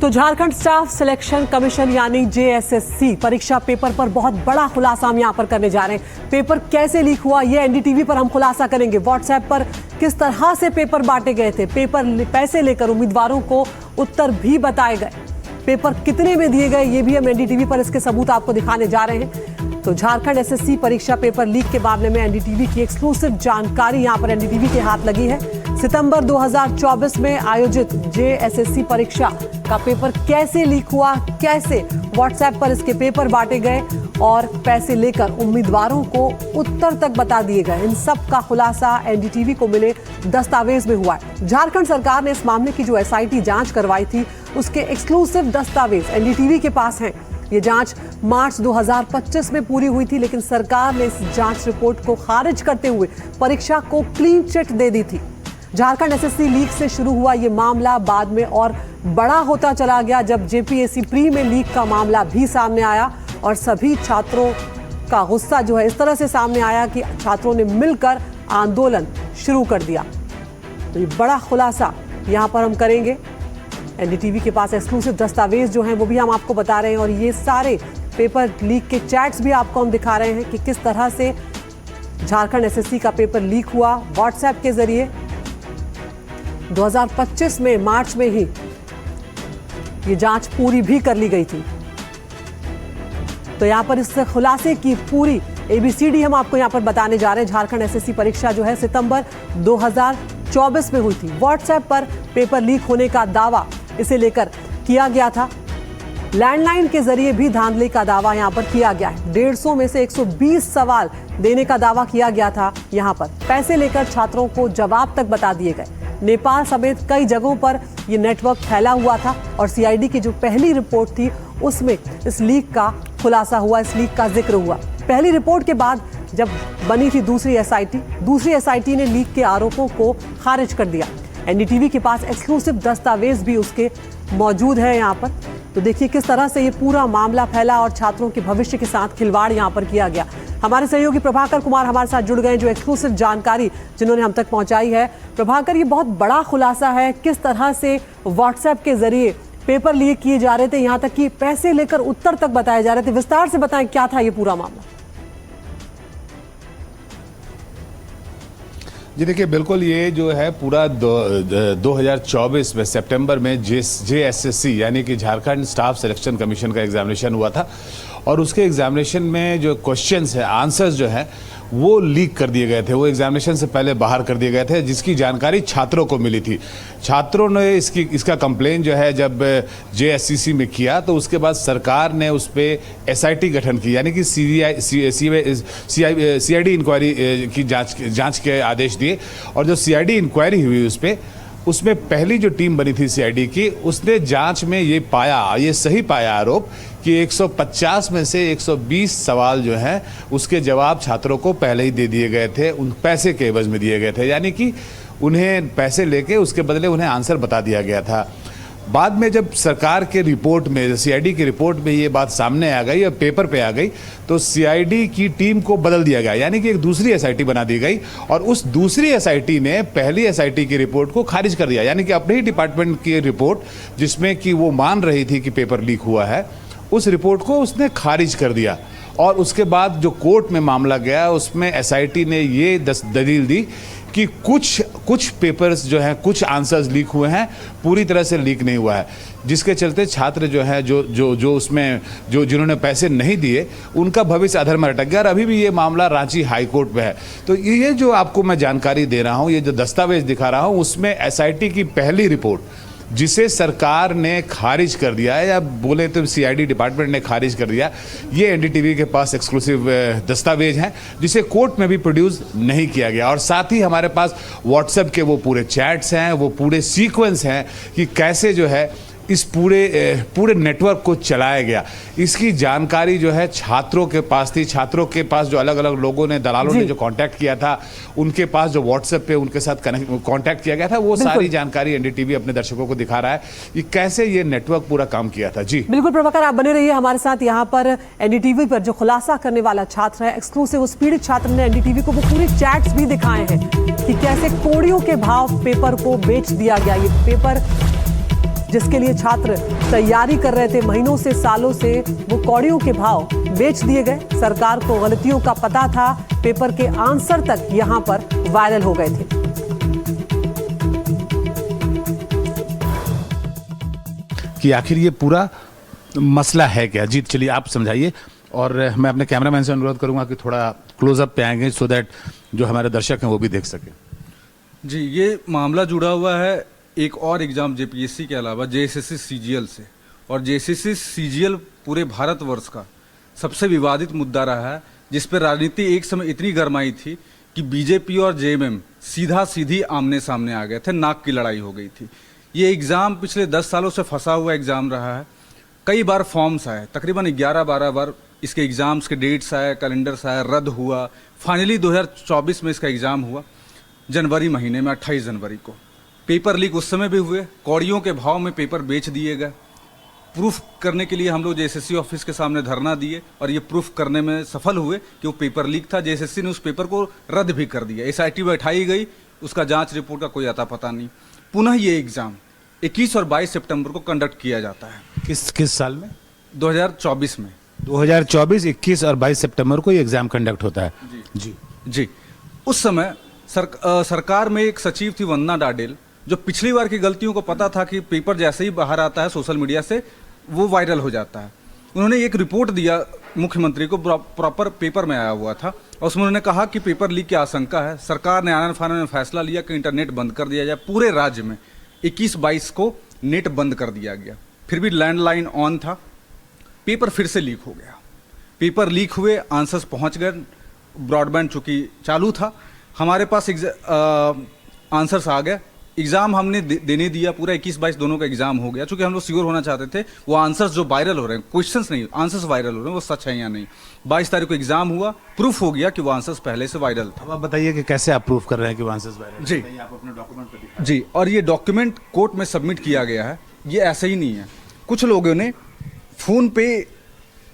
तो Jharkhand staff selection commission यानी JSSC परीक्षा पेपर पर बहुत बड़ा खुलासा हम यहाँ पर करने जा रहे हैं। पेपर कैसे लीक हुआ ये एनडीटीवी पर हम खुलासा करेंगे। व्हाट्सएप पर किस तरह से पेपर बांटे गए थे, पेपर पैसे लेकर उम्मीदवारों को उत्तर भी बताए गए, पेपर कितने में दिए गए ये भी हम एनडीटीवी पर इसके सबूत आपको दिखाने जा रहे हैं। तो झारखंड एसएससी परीक्षा पेपर लीक के मामले में एनडीटीवी की एक्सक्लूसिव जानकारी यहाँ पर एनडीटीवी के हाथ लगी है। सितंबर 2024 में आयोजित जेएसएससी परीक्षा का पेपर कैसे लीक हुआ, कैसे व्हाट्सएप पर इसके पेपर बांटे गए और पैसे लेकर उम्मीदवारों को उत्तर तक बता दिए गए, इन सब का खुलासा एनडीटीवी को मिले दस्तावेज में हुआ है। झारखंड सरकार ने इस मामले की जो एसआईटी जांच करवाई थी उसके एक्सक्लूसिव दस्तावेज एनडीटीवी के पास हैं। ये जांच मार्च 2025 में पूरी हुई थी, लेकिन सरकार ने इस जांच रिपोर्ट को खारिज करते हुए परीक्षा को क्लीन चिट दे दी थी। झारखंड एसएससी लीक से शुरू हुआ ये मामला बाद में और बड़ा होता चला गया जब जेपीएससी प्री में लीक का मामला भी सामने आया और सभी छात्रों का गुस्सा जो है इस तरह से सामने आया कि छात्रों ने मिलकर आंदोलन शुरू कर दिया। तो ये बड़ा खुलासा यहाँ पर हम करेंगे। एनडीटीवी के पास एक्सक्लूसिव दस्तावेज जो हैं वो भी हम आपको बता रहे हैं और ये सारे पेपर लीक के चैट्स भी आपको हम दिखा रहे हैं कि किस तरह से झारखंड एसएससी का पेपर लीक हुआ व्हाट्सएप के जरिए। 2025 में मार्च में ही ये जांच पूरी भी कर ली गई थी। तो यहाँ पर इस खुलासे की पूरी एबीसीडी हम आपको यहाँ पर बताने जा रहे हैं। झारखंड एसएससी परीक्षा जो है सितंबर 2024 में हुई थी। व्हाट्सएप पर पेपर लीक होने का दावा इसे लेकर किया गया था। लैंडलाइन के जरिए भी धांधली का दावा यहाँ पर किया गया है। 150 में से 120 सवाल देने का दावा किया गया था। यहाँ पर पैसे लेकर छात्रों को जवाब तक बता दिए गए। नेपाल समेत कई जगहों पर ये नेटवर्क फैला हुआ था और सीआईडी की जो पहली रिपोर्ट थी उसमें इस लीक का खुलासा हुआ, इस लीक का जिक्र हुआ। पहली रिपोर्ट के बाद जब बनी थी दूसरी एसआईटी ने लीक के आरोपों को खारिज कर दिया। एनडीटीवी के पास एक्सक्लूसिव दस्तावेज भी उसके मौजूद है यहाँ पर। तो देखिए किस तरह से ये पूरा मामला फैला और छात्रों के भविष्य के साथ खिलवाड़ यहाँ पर किया गया। हमारे सहयोगी प्रभाकर कुमार हमारे साथ जुड़ गए जो एक्सक्लूसिव जानकारी जिन्होंने हम तक पहुंचाई है। प्रभाकर, ये बहुत बड़ा खुलासा है, किस तरह से व्हाट्सएप के जरिए पेपर लीक किए जा रहे थे, यहाँ तक कि पैसे लेकर उत्तर तक बताए जा रहे थे। विस्तार से बताएं क्या था ये पूरा मामला। जी देखिए, बिल्कुल ये जो है पूरा 2024 में सितंबर में जेएसएससी यानी कि झारखंड स्टाफ सिलेक्शन कमीशन का एग्जामिनेशन हुआ था और उसके एग्जामिनेशन में जो क्वेश्चंस है, आंसर्स जो है वो लीक कर दिए गए थे। वो एग्जामिनेशन से पहले बाहर कर दिए गए थे, जिसकी जानकारी छात्रों को मिली थी। छात्रों ने इसका कंप्लेन जो है जब जेएससीसी में किया तो उसके बाद सरकार ने उस पर एसआईटी गठन की, यानी कि सीआईडी इंक्वायरी की जांच के आदेश दिए। और जो सीआईडी इंक्वायरी हुई उसमें पहली जो टीम बनी थी सीआईडी की, उसने जांच में ये सही पाया आरोप कि 150 में से 120 सवाल जो हैं उसके जवाब छात्रों को पहले ही दे दिए गए थे, उन पैसे के एवज में दिए गए थे, यानी कि उन्हें पैसे लेके उसके बदले उन्हें आंसर बता दिया गया था। बाद में जब सरकार के रिपोर्ट में, सीआईडी की रिपोर्ट में ये बात सामने आ गई और पेपर पे आ गई तो सीआईडी की टीम को बदल दिया गया, यानी कि एक दूसरी एसआईटी बना दी गई और उस दूसरी एसआईटी ने पहली एसआईटी की रिपोर्ट को खारिज कर दिया। यानी कि अपने ही डिपार्टमेंट की रिपोर्ट जिसमें कि वो मान रही थी कि पेपर लीक हुआ है, उस रिपोर्ट को उसने खारिज कर दिया। और उसके बाद जो कोर्ट में मामला गया उसमें एसआईटी ने ये दलील दी कि कुछ पेपर्स जो हैं, कुछ आंसर्स लीक हुए हैं, पूरी तरह से लीक नहीं हुआ है, जिसके चलते छात्र जो है जो उसमें जिन्होंने पैसे नहीं दिए उनका भविष्य अधर में अटक गया और अभी भी ये मामला रांची हाई कोर्ट में है। तो ये जो आपको मैं जानकारी दे रहा हूँ, ये जो दस्तावेज दिखा रहा हूँ, उसमें एसआईटी की पहली रिपोर्ट जिसे सरकार ने खारिज कर दिया है, या बोले तो सीआईडी डिपार्टमेंट ने खारिज कर दिया, ये एनडीटीवी के पास एक्सक्लूसिव दस्तावेज हैं जिसे कोर्ट में भी प्रोड्यूस नहीं किया गया। और साथ ही हमारे पास व्हाट्सएप के वो पूरे चैट्स हैं, वो पूरे सीक्वेंस हैं कि कैसे जो है इस पूरे नेटवर्क को चलाया गया। इसकी जानकारी जो है छात्रों के पास थी। छात्रों के पास जो अलग अलग लोगों ने, दलालों ने जो कांटेक्ट किया था, उनके पास जो व्हाट्सएप पे उनके साथ कांटेक्ट किया गया था, वो सारी जानकारी एनडीटीवी अपने दर्शकों को दिखा रहा है कि कैसे ये नेटवर्क पूरा काम किया था। जी बिल्कुल प्रभाकर, आप बने रहिए हमारे साथ। यहाँ पर एनडीटीवी पर जो खुलासा करने वाला छात्र है, एक्सक्लूसिव उस पीड़ित छात्र ने एनडीटीवी को वो पूरे चैट्स भी दिखाए हैं कि कैसे कोड़ियों के भाव पेपर को बेच दिया गया। ये पेपर जिसके लिए छात्र तैयारी कर रहे थे महीनों से, सालों से, वो कौड़ियों के भाव बेच दिए गए। सरकार को गलतियों का पता था, पेपर के आंसर तक यहां पर वायरल हो गए थे। कि आखिर ये पूरा मसला है क्या? जीत, चलिए आप समझाइए, और मैं अपने कैमरामैन से अनुरोध करूंगा कि थोड़ा क्लोजअप पे आएंगे सो दैट जो हमारे दर्शक हैं वो भी देख सकें। जी, ये मामला जुड़ा हुआ है एक और एग्ज़ाम जेपीएससी के अलावा जेएसएससी सीजीएल से, और जेएसएससी सीजीएल पूरे भारतवर्ष का सबसे विवादित मुद्दा रहा है, जिस पर राजनीति एक समय इतनी गरमाई थी कि बीजेपी और जेएमएम सीधा सीधी आमने सामने आ गए थे, नाक की लड़ाई हो गई थी। ये एग्ज़ाम पिछले 10 सालों से फंसा हुआ एग्ज़ाम रहा है। कई बार फॉर्म्स आए, तकरीबन 11-12 बार इसके एग्ज़ाम्स के डेट्स आए, कैलेंडर्स आए, रद्द हुआ। फाइनली 2024 में इसका एग्ज़ाम हुआ, जनवरी महीने में 28 जनवरी को। पेपर लीक उस समय भी हुए, कौड़ियों के भाव में पेपर बेच दिए गए। प्रूफ करने के लिए हम लोग जेएसएससी ऑफिस के सामने धरना दिए और ये प्रूफ करने में सफल हुए कि वो पेपर लीक था। जेएसएससी ने उस पेपर को रद्द भी कर दिया, एसआईटी बैठाई गई, उसका जाँच रिपोर्ट का कोई अता पता नहीं। पुनः ये एग्ज़ाम 21 और 22 सितंबर को कंडक्ट किया जाता है। किस साल में? 2024 में। 2024 21 और 22 सितंबर को ये एग्जाम कंडक्ट होता है। जी। उस समय सरकार में एक सचिव थी वंदना डाडेल, जो पिछली बार की गलतियों को पता था कि पेपर जैसे ही बाहर आता है सोशल मीडिया से वो वायरल हो जाता है। उन्होंने एक रिपोर्ट दिया मुख्यमंत्री को, प्रॉपर पेपर में आया हुआ था, और उसमें उन्होंने कहा कि पेपर लीक की आशंका है। सरकार ने आनन फानन में फैसला लिया कि इंटरनेट बंद कर दिया जाए। पूरे राज्य में 21-22 को नेट बंद कर दिया गया। फिर भी लैंडलाइन ऑन था। पेपर फिर से लीक हो गया। पेपर लीक हुए, आंसर्स पहुंच गए, ब्रॉडबैंड चूंकि चालू था, हमारे पास आंसर्स आ गए। एग्ज़ाम हमने देने दिया, पूरा 21-22 दोनों का एग्ज़ाम हो गया। चूंकि हम लोग श्योर होना चाहते थे वो आंसर्स जो वायरल हो रहे हैं, क्वेश्चंस नहीं, आंसर्स वायरल हो रहे हैं, वो सच है या नहीं। 22 तारीख को एग्ज़ाम हुआ, प्रूफ हो गया कि वो आंसर्स पहले से वायरल था। अब आप बताइए कि कैसे आप प्रूफ कर रहे हैं कि वो आंसर्स वायरल? जी, आप अपने डॉक्यूमेंट पे दिखाएं। जी, और ये डॉक्यूमेंट कोर्ट में सबमिट किया गया है। ये ऐसे ही नहीं है। कुछ लोगों ने फ़ोन पे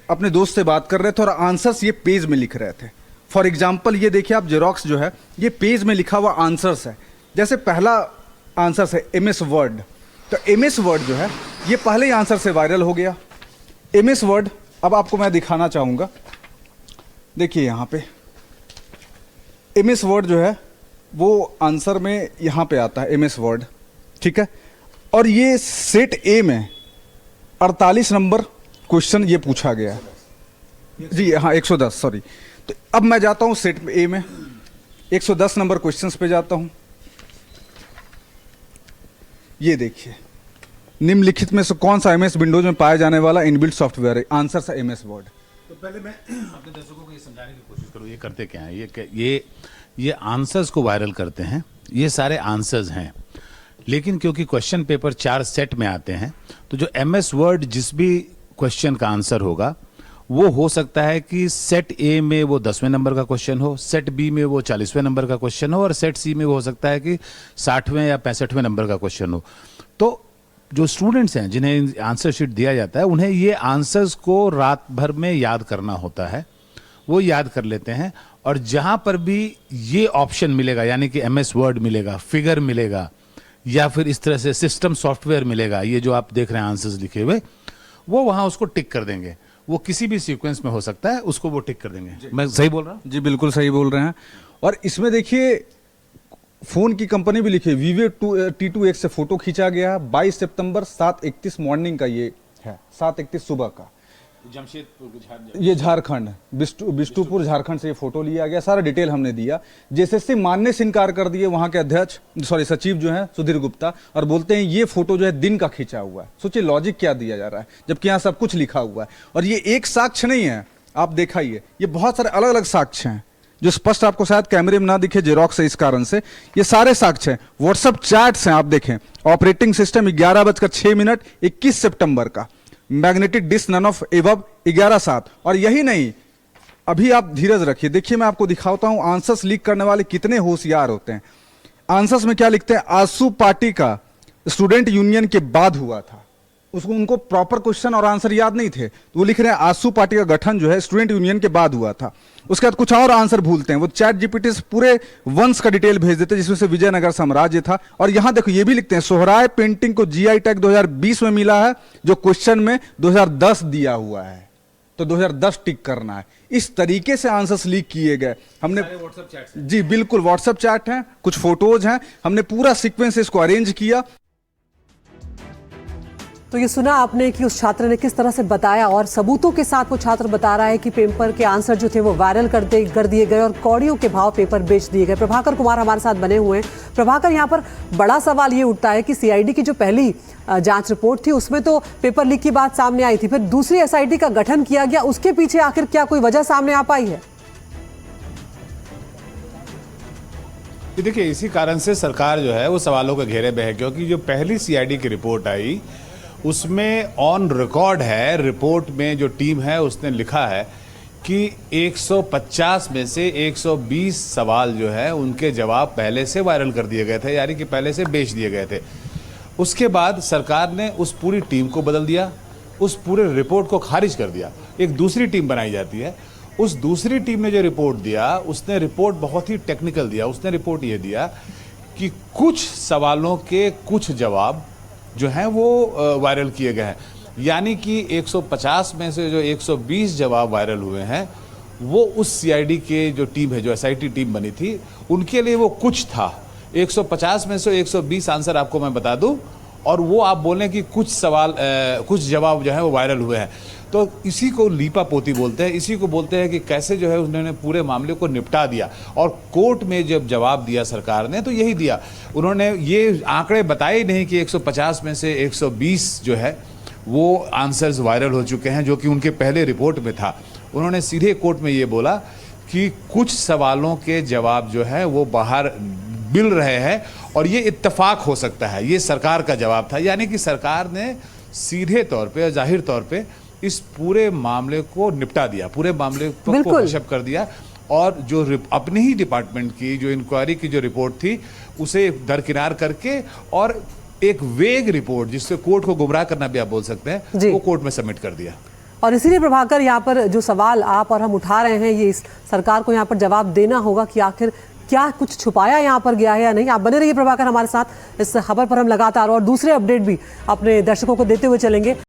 अपने दोस्त से बात कर रहे थे और आंसर्स ये पेज में लिख रहे थे। फॉर एग्जाम्पल ये देखिए आप, जेरोक्स जो है ये पेज में लिखा हुआ आंसर्स है। जैसे पहला आंसर है MS वर्ड, तो MS वर्ड जो है ये पहले ही आंसर से वायरल हो गया। MS वर्ड अब आपको मैं दिखाना चाहूँगा। देखिए यहाँ पे MS वर्ड जो है वो आंसर में यहाँ पे आता है MS वर्ड, ठीक है। और ये सेट A में 48 नंबर क्वेश्चन ये पूछा गया है। जी हाँ, 110, सॉरी। तो अब मैं जाता हूँ सेट A में, 110 नंबर क्वेश्चंस पे जाता हूँ। ये देखिए, निम्नलिखित में से कौन सा MS विंडोज में पाया जाने वाला इनबिल्ट सॉफ्टवेयर है? आंसर है MS वर्ड। तो पहले मैं अपने दर्शकों को ये समझाने की कोशिश करूँ, ये करते क्या है? ये आंसर्स को वायरल करते हैं। ये सारे आंसर्स हैं, लेकिन क्योंकि क्वेश्चन पेपर 4 सेट में आते हैं, तो जो MS वर्ड जिस भी क्वेश्चन का आंसर होगा वो हो सकता है कि सेट A में वो 10वें नंबर का क्वेश्चन हो, सेट B में वो 40वें नंबर का क्वेश्चन हो, और सेट C में वो हो सकता है कि 60वें या 65वें नंबर का क्वेश्चन हो। तो जो स्टूडेंट्स हैं जिन्हें आंसर शीट दिया जाता है, उन्हें ये आंसर्स को रात भर में याद करना होता है। वो याद कर लेते हैं, और जहाँ पर भी ये ऑप्शन मिलेगा, यानी कि MS वर्ड मिलेगा, फिगर मिलेगा, या फिर इस तरह से सिस्टम सॉफ्टवेयर मिलेगा, ये जो आप देख रहे हैं आंसर्स लिखे हुए, वो वहाँ उसको टिक कर देंगे। वो किसी भी सीक्वेंस में हो सकता है, उसको वो टिक कर देंगे। मैं सही बोल रहा हूँ? जी बिल्कुल सही बोल रहे हैं। और इसमें देखिए फ़ोन की कंपनी भी लिखी, Vivo T2X से फ़ोटो खींचा गया। 22 सितंबर 7:31 मॉर्निंग का ये है, 7:31 सुबह का। जमशेदपुर, ये झारखंड, बिष्टुपुर झारखंड से ये फोटो लिया गया। सारा डिटेल हमने दिया। जेएसएससी मानने से इनकार कर दिए वहां के अध्यक्ष, सचिव जो हैं सुधीर गुप्ता, और बोलते हैं ये फोटो जो है दिन का खींचा हुआ है। सोचिए लॉजिक क्या दिया जा रहा है, जबकि यहाँ सब कुछ लिखा हुआ है। और ये एक साक्ष्य नहीं है, आप दिखाइए, ये बहुत सारे अलग अलग साक्ष्य हैं जो स्पष्ट आपको शायद कैमरे में ना दिखे, जेरोक्स है इस कारण से। ये सारे साक्ष्य हैं, व्हाट्सएप चैट्स हैं, आप देखें। ऑपरेटिंग सिस्टम 11:06 21 सितंबर का। Magnetic disk none of above 11/7। और यही नहीं, अभी आप धीरज रखिए, देखिए मैं आपको दिखाता हूं आंसर्स लीक करने वाले कितने होशियार होते हैं। आंसर्स में क्या लिखते हैं? आसू पार्टी का स्टूडेंट यूनियन के बाद हुआ था। उसको उनको प्रॉपर क्वेश्चन और आंसर याद नहीं थे, तो वो लिख रहे हैं आसू पार्टी का गठन जो है स्टूडेंट यूनियन के बाद हुआ था। उसके बाद कुछ और आंसर भूलते हैं, वो चैट जीपीटी से पूरे वंश का डिटेल भेज देते हैं, जिसमें से विजयनगर साम्राज्य था। और यहां देखो ये भी लिखते हैं सोहराय पेंटिंग को जीआई टैग 2020 में मिला है, जो क्वेश्चन में 2010 दिया हुआ है, तो 2010 टिक करना है। इस तरीके से आंसर्स लीक किए गए। हमने व्हाट्सएप चैट जी बिल्कुल व्हाट्सएप चैट हैं, कुछ फोटोज हैं, हमने पूरा सीक्वेंस इसको अरेंज किया। तो ये सुना आपने कि उस छात्र ने किस तरह से बताया और सबूतों के साथ वो छात्र बता रहा है कि पेपर के आंसर जो थे वो वायरल कर दिए गए और कौड़ियों के भाव पेपर बेच दिए गए। प्रभाकर कुमार हमारे साथ बने हुए हैं। प्रभाकर, यहाँ पर बड़ा सवाल ये उठता है कि सीआईडी की जो पहली जांच रिपोर्ट थी उसमें तो पेपर लीक की बात सामने आई थी, फिर दूसरी एसआईटी का गठन किया गया, उसके पीछे आखिर क्या कोई वजह सामने आ पाई है? देखिए, इसी कारण से सरकार जो है वो सवालों के घेरे में है, क्योंकि जो पहली सीआईडी की रिपोर्ट आई उसमें ऑन रिकॉर्ड है, रिपोर्ट में जो टीम है उसने लिखा है कि 150 में से 120 सवाल जो है उनके जवाब पहले से वायरल कर दिए गए थे, यानी कि पहले से बेच दिए गए थे। उसके बाद सरकार ने उस पूरी टीम को बदल दिया, उस पूरे रिपोर्ट को खारिज कर दिया। एक दूसरी टीम बनाई जाती है, उस दूसरी टीम ने जो रिपोर्ट दिया उसने रिपोर्ट बहुत ही टेक्निकल दिया। उसने रिपोर्ट ये दिया कि कुछ सवालों के कुछ जवाब जो हैं वो वायरल किए गए हैं, यानी कि 150 में से जो 120 जवाब वायरल हुए हैं वो उस सीआईडी के जो टीम है, जो एसआईटी टीम बनी थी, उनके लिए वो कुछ था। 150 में से 120 आंसर आपको मैं बता दूं और वो आप बोलें कि कुछ सवाल कुछ जवाब जो है वो वायरल हुए हैं, तो इसी को लीपा पोती बोलते हैं। इसी को बोलते हैं कि कैसे जो है उन्होंने पूरे मामले को निपटा दिया। और कोर्ट में जब जवाब दिया सरकार ने तो यही दिया, उन्होंने ये आंकड़े बताए नहीं कि 150 में से 120 जो है वो आंसर्स वायरल हो चुके हैं, जो कि उनके पहले रिपोर्ट में था। उन्होंने सीधे कोर्ट में ये बोला कि कुछ सवालों के जवाब जो है वो बाहर मिल रहे हैं और ये इत्तेफाक हो सकता है। ये सरकार का जवाब था, यानी कि सरकार ने सीधे तौर पे, जाहिर तौर पे इस पूरे मामले को निपटा दिया, पूरे मामले को हशप कर दिया। और जो अपने ही डिपार्टमेंट की जो इंक्वायरी की जो रिपोर्ट थी उसे दरकिनार करके और एक वेग रिपोर्ट, जिससे कोर्ट को गुमराह करना भी आप बोल सकते हैं, वो कोर्ट में सबमिट कर दिया। और इसीलिए प्रभाकर, यहाँ पर जो सवाल आप और हम उठा रहे हैं, ये इस सरकार को यहाँ पर जवाब देना होगा कि आखिर क्या कुछ छुपाया यहाँ पर गया है या नहीं। आप बने रहिए प्रभाकर हमारे साथ, इस खबर पर हम लगातार और दूसरे अपडेट भी अपने दर्शकों को देते हुए चलेंगे।